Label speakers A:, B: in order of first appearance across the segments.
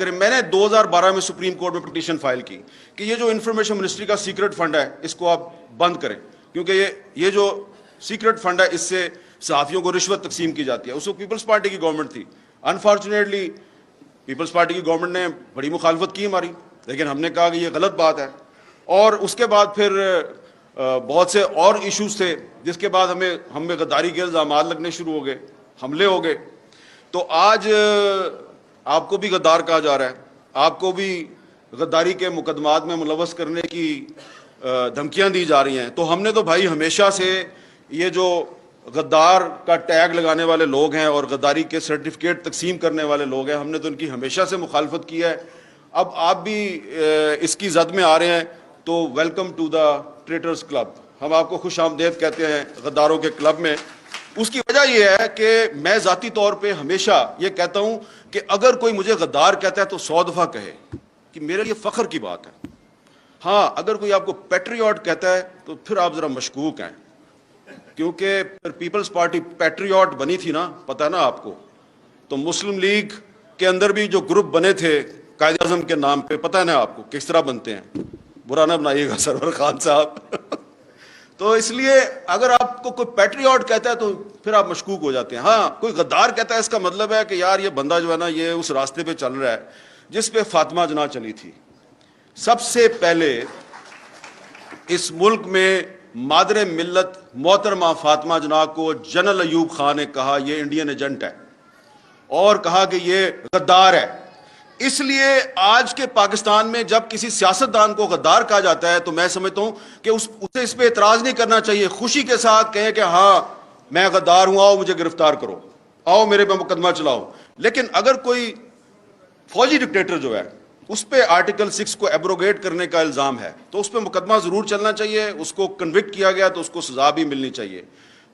A: کریں. میں نے 2012 میں سپریم کورٹ میں پٹیشن فائل کی کہ یہ جو انفارمیشن منسٹری کا سیکرٹ فنڈ ہے اس کو آپ بند کریں, کیونکہ یہ جو سیکرٹ فنڈ ہے اس سے صحافیوں کو رشوت تقسیم کی جاتی ہے. اس وقت پیپلز پارٹی کی گورنمنٹ تھی. انفارچونیٹلی پیپلز پارٹی کی گورنمنٹ نے بڑی مخالفت کی ہماری, لیکن ہم نے کہا کہ یہ غلط بات ہے. اور اس کے بعد پھر بہت سے اور ایشوز تھے جس کے بعد ہمیں غداری کے الزامات لگنے شروع ہو گئے, حملے ہو گئے. تو آج آپ کو بھی غدار کہا جا رہا ہے, آپ کو بھی غداری کے مقدمات میں ملوث کرنے کی دھمکیاں دی جا رہی ہیں. تو ہم نے تو بھائی ہمیشہ سے یہ جو غدار کا ٹیگ لگانے والے لوگ ہیں اور غداری کے سرٹیفکیٹ تقسیم کرنے والے لوگ ہیں, ہم نے تو ان کی ہمیشہ سے مخالفت کی ہے. اب آپ بھی اس کی زد میں آ رہے ہیں تو ویلکم ٹو دا ٹریٹرز کلب. ہم آپ کو خوش آمدید کہتے ہیں غداروں کے کلب میں. اس کی وجہ یہ ہے کہ میں ذاتی طور پہ ہمیشہ یہ کہتا ہوں کہ اگر کوئی مجھے غدار کہتا ہے تو 100 دفعہ کہے کہ میرے لیے فخر کی بات ہے. ہاں, اگر کوئی آپ کو پیٹریوٹ کہتا ہے تو پھر آپ ذرا مشکوک ہیں, کیونکہ پیپلز پارٹی پیٹریوٹ بنی تھی نا, پتہ نا آپ کو. تو مسلم لیگ کے اندر بھی جو گروپ بنے تھے قائد اعظم کے نام پہ, پتہ ہے نا آپ کو کس طرح بنتے ہیں. برا نہ بنائیے گا سرور خان صاحب. تو اس لیے اگر آپ کو کوئی پیٹریوٹ کہتا ہے تو پھر آپ مشکوک ہو جاتے ہیں. ہاں, کوئی غدار کہتا ہے اس کا مطلب ہے کہ یار یہ بندہ جو ہے نا یہ اس راستے پہ چل رہا ہے جس پہ فاطمہ جناح چلی تھی. سب سے پہلے اس ملک میں مادر ملت محترمہ فاطمہ جناح کو جنرل ایوب خان نے کہا یہ انڈین ایجنٹ ہے, اور کہا کہ یہ غدار ہے. اس لیے آج کے پاکستان میں جب کسی سیاستدان کو غدار کہا جاتا ہے تو میں سمجھتا ہوں کہ اسے اس پہ اعتراض نہیں کرنا چاہیے, خوشی کے ساتھ کہیں کہ ہاں میں غدار ہوں, آؤ مجھے گرفتار کرو, آؤ میرے پہ مقدمہ چلاؤ. لیکن اگر کوئی فوجی ڈکٹیٹر جو ہے اس پہ آرٹیکل 6 کو ایبروگیٹ کرنے کا الزام ہے تو اس پہ مقدمہ ضرور چلنا چاہیے, اس کو کنوکٹ کیا گیا تو اس کو سزا بھی ملنی چاہیے.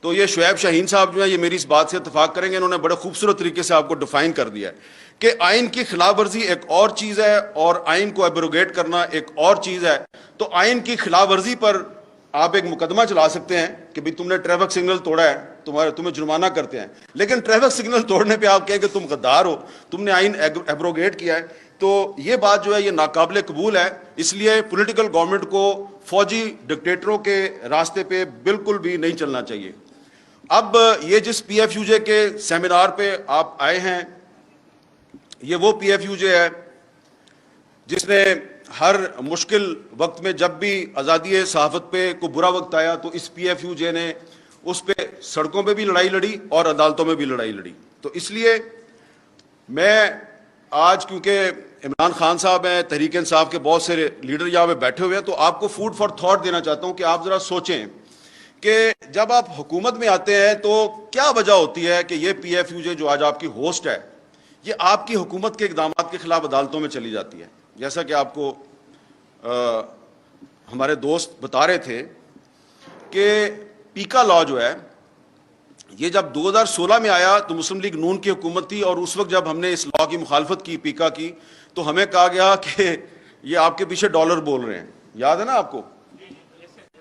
A: تو یہ شعیب شاہین صاحب جو ہیں یہ میری اس بات سے اتفاق کریں گے, انہوں نے بڑے خوبصورت طریقے سے آپ کو ڈیفائن کر دیا ہے کہ آئین کی خلاف ورزی ایک اور چیز ہے اور آئین کو ایبروگیٹ کرنا ایک اور چیز ہے. تو آئین کی خلاف ورزی پر آپ ایک مقدمہ چلا سکتے ہیں کہ بھئی تم نے ٹریفک سگنل توڑا ہے, تمہیں جرمانہ کرتے ہیں, لیکن ٹریفک سگنل توڑنے پہ آپ کہیں کہ تم غدار ہو, تم نے آئین ایبروگیٹ کیا ہے. تو یہ بات جو ہے یہ ناقابل قبول ہے. اس لیے پولیٹیکل گورنمنٹ کو فوجی ڈکٹیٹروں کے راستے پہ بالکل بھی نہیں چلنا چاہیے. اب یہ جس پی ایف یو جے کے سیمینار پہ آپ آئے ہیں, یہ وہ پی ایف یو جے ہے جس نے ہر مشکل وقت میں جب بھی آزادی صحافت پہ کوئی برا وقت آیا تو اس پی ایف یو جے نے اس پہ سڑکوں پہ بھی لڑائی لڑی اور عدالتوں میں بھی لڑائی لڑی. تو اس لیے میں آج کیونکہ عمران خان صاحب ہیں, تحریک انصاف کے بہت سے لیڈر یہاں پہ بیٹھے ہوئے ہیں, تو آپ کو فوڈ فار تھاٹ دینا چاہتا ہوں کہ آپ ذرا سوچیں کہ جب آپ حکومت میں آتے ہیں تو کیا وجہ ہوتی ہے کہ یہ پی ایف یو جے جو آج آپ کی ہوسٹ ہے یہ آپ کی حکومت کے اقدامات کے خلاف عدالتوں میں چلی جاتی ہے. جیسا کہ آپ کو ہمارے دوست بتا رہے تھے کہ پیکا لا جو ہے یہ جب 2016 میں آیا تو مسلم لیگ نون کی حکومت تھی, اور اس وقت جب ہم نے اس لا کی مخالفت کی پیکا کی تو ہمیں کہا گیا کہ یہ آپ کے پیچھے ڈالر بول رہے ہیں. یاد ہے نا آپ کو,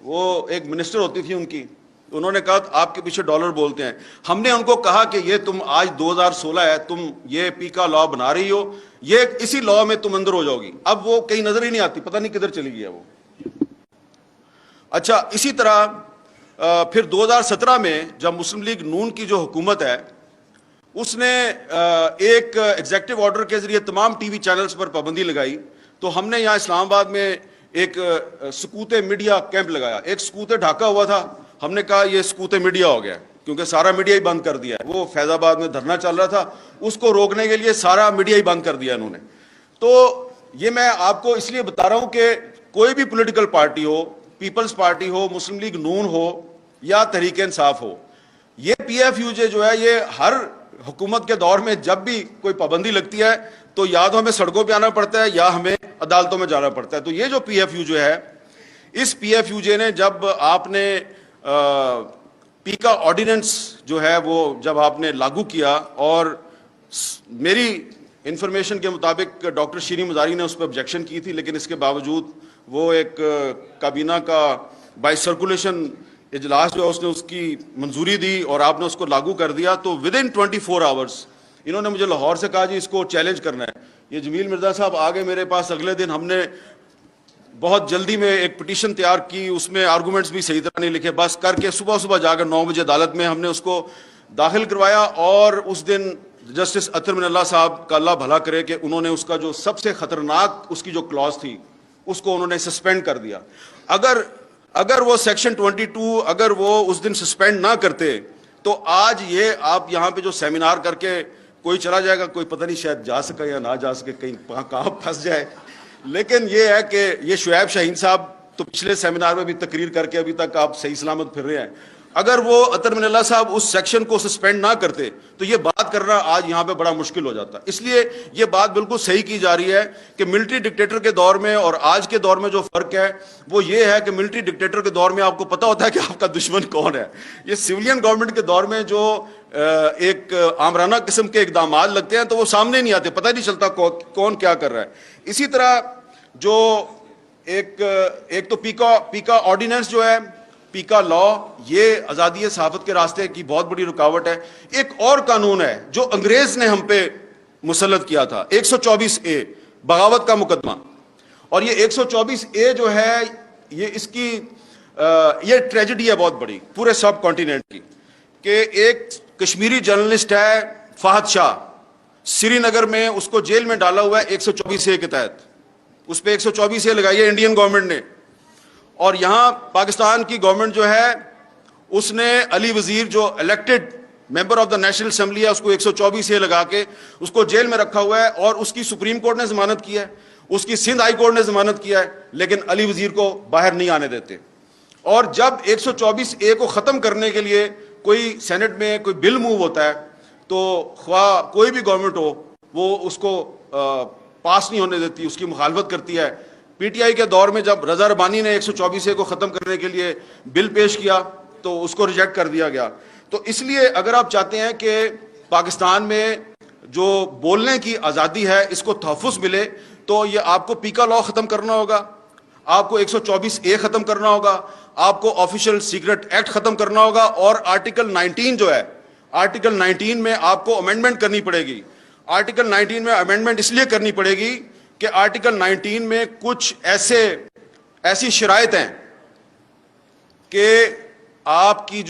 A: وہ ایک منسٹر ہوتی تھی ان کی, انہوں نے کہا آپ کے پیچھے ڈالر بولتے ہیں. ہم نے ان کو کہا کہ یہ تم آج 2016 ہے, تم یہ پیکا لا بنا رہی ہو, یہ اسی لا میں تم اندر ہو جاؤ گی. اب وہ کہیں نظر ہی نہیں آتی, پتہ نہیں کدھر چلی گئی ہے وہ. اچھا, اسی طرح پھر 2017 میں جب مسلم لیگ نون کی جو حکومت ہے اس نے ایک ایگزیکٹو آرڈر کے ذریعے تمام ٹی وی چینلز پر پابندی لگائی, تو ہم نے یہاں اسلام آباد میں ایک سکوت میڈیا کیمپ لگایا. ایک سکوت ڈھاکہ ہوا تھا, ہم نے کہا یہ سکوت میڈیا ہو گیا کیونکہ سارا میڈیا ہی بند کر دیا ہے. وہ فیض آباد میں دھرنا چل رہا تھا, اس کو روکنے کے لیے سارا میڈیا ہی بند کر دیا انہوں نے. تو یہ میں آپ کو اس لیے بتا رہا ہوں کہ کوئی بھی پولیٹیکل پارٹی ہو, پیپلز پارٹی ہو, مسلم لیگ نون ہو یا تحریک انصاف ہو, یہ پی ایف یو جے جو ہے یہ ہر حکومت کے دور میں جب بھی کوئی پابندی لگتی ہے تو یا تو ہمیں سڑکوں پہ آنا پڑتا ہے یا ہمیں عدالتوں میں جانا پڑتا ہے. تو یہ جو پی ایف یو جو ہے, اس پی ایف یو جے نے جب آپ نے پیکا آرڈیننس جو ہے وہ جب آپ نے لاگو کیا, اور میری انفارمیشن کے مطابق ڈاکٹر شیریں مزاری نے اس پہ آبجیکشن کی تھی, لیکن اس کے باوجود وہ ایک کابینہ کا بائی سرکولیشن اجلاس جو ہے اس نے اس کی منظوری دی اور آپ نے اس کو لاگو کر دیا. تو ود ان 24 آورس انہوں نے مجھے لاہور سے کہا جی اس کو چیلنج کرنا ہے. یہ جمیل مرزا صاحب آگے میرے پاس اگلے دن، ہم نے بہت جلدی میں ایک پٹیشن تیار کی، اس میں آرگومنٹس بھی صحیح طرح نہیں لکھے، بس کر کے صبح جا کر 9 بجے عدالت میں ہم نے اس کو داخل کروایا. اور اس دن جسٹس اطہر من اللہ صاحب کا اللہ بھلا کرے کہ انہوں نے اس کا جو سب سے خطرناک اس کی جو کلاس تھی اس کو انہوں نے سسپینڈ کر دیا. اگر وہ سیکشن 22 اگر وہ اس دن سسپینڈ نہ کرتے تو آج یہ آپ یہاں پہ جو سیمینار کر کے کوئی چلا جائے گا، کوئی پتہ نہیں شاید جا سکے یا نہ جا سکے، کہیں کہاں پھنس جائے. لیکن یہ ہے کہ یہ شعیب شاہین صاحب تو پچھلے سیمینار میں بھی تقریر کر کے ابھی تک آپ صحیح سلامت پھر رہے ہیں. اگر وہ اطہر من اللہ صاحب اس سیکشن کو سسپینڈ نہ کرتے تو یہ بات کرنا آج یہاں پہ بڑا مشکل ہو جاتا. اس لیے یہ بات بالکل صحیح کی جا رہی ہے کہ ملٹری ڈکٹیٹر کے دور میں اور آج کے دور میں جو فرق ہے وہ یہ ہے کہ ملٹری ڈکٹیٹر کے دور میں آپ کو پتہ ہوتا ہے کہ آپ کا دشمن کون ہے. یہ سویلین گورنمنٹ کے دور میں جو ایک آمرانہ قسم کے اقدامات لگتے ہیں تو وہ سامنے نہیں آتے، پتہ نہیں چلتا کون کیا کر رہا ہے. اسی طرح جو ایک تو پیکا آرڈیننس جو ہے، پیکا لا، یہ آزادی صحافت کے راستے کی بہت بڑی رکاوٹ ہے. ایک اور قانون ہے جو انگریز نے ہم پہ مسلط کیا تھا، 124A بغاوت کا مقدمہ. اور یہ 124A جو ہے یہ ٹریجڈی ہے بہت بڑی پورے سب کانٹیننٹ کی، کہ ایک کشمیری جرنلسٹ ہے فہد شاہ، سری نگر میں اس کو جیل میں ڈالا ہوا ہے 124A کے تحت. اس پہ 124A لگائی ہے انڈین گورنمنٹ نے. اور یہاں پاکستان کی گورنمنٹ جو ہے اس نے علی وزیر جو elected member of the national assembly ہے اس کو 124A لگا کے اس کو جیل میں رکھا ہوا ہے. اور اس کی سپریم کورٹ نے ضمانت کی ہے، اس کی سندھ ہائی کورٹ نے ضمانت کیا ہے، لیکن علی وزیر کو باہر نہیں آنے دیتے. اور جب 124A کو ختم کرنے کے لیے کوئی سینٹ میں کوئی بل موو ہوتا ہے تو خواہ کوئی بھی گورنمنٹ ہو وہ اس کو پاس نہیں ہونے دیتی، اس کی مخالفت کرتی ہے. پی ٹی آئی کے دور میں جب رضا ربانی نے 124A کو ختم کرنے کے لیے بل پیش کیا تو اس کو ریجیکٹ کر دیا گیا. تو اس لیے اگر آپ چاہتے ہیں کہ پاکستان میں جو بولنے کی آزادی ہے اس کو تحفظ ملے تو یہ آپ کو پیکا لا ختم کرنا ہوگا، آپ کو 124A ختم کرنا ہوگا، آپ کو آفیشیل سیکرٹ ایکٹ ختم کرنا ہوگا، اور آرٹیکل 19 جو ہے، آرٹیکل 19 میں آپ کو امینڈمنٹ کرنی پڑے گی. آرٹیکل 19 میں امینڈمنٹ اس لیے کرنی پڑے گی کہ آرٹیکل 19 میں کچھ ایسی شرائط ہیں کہ آپ کی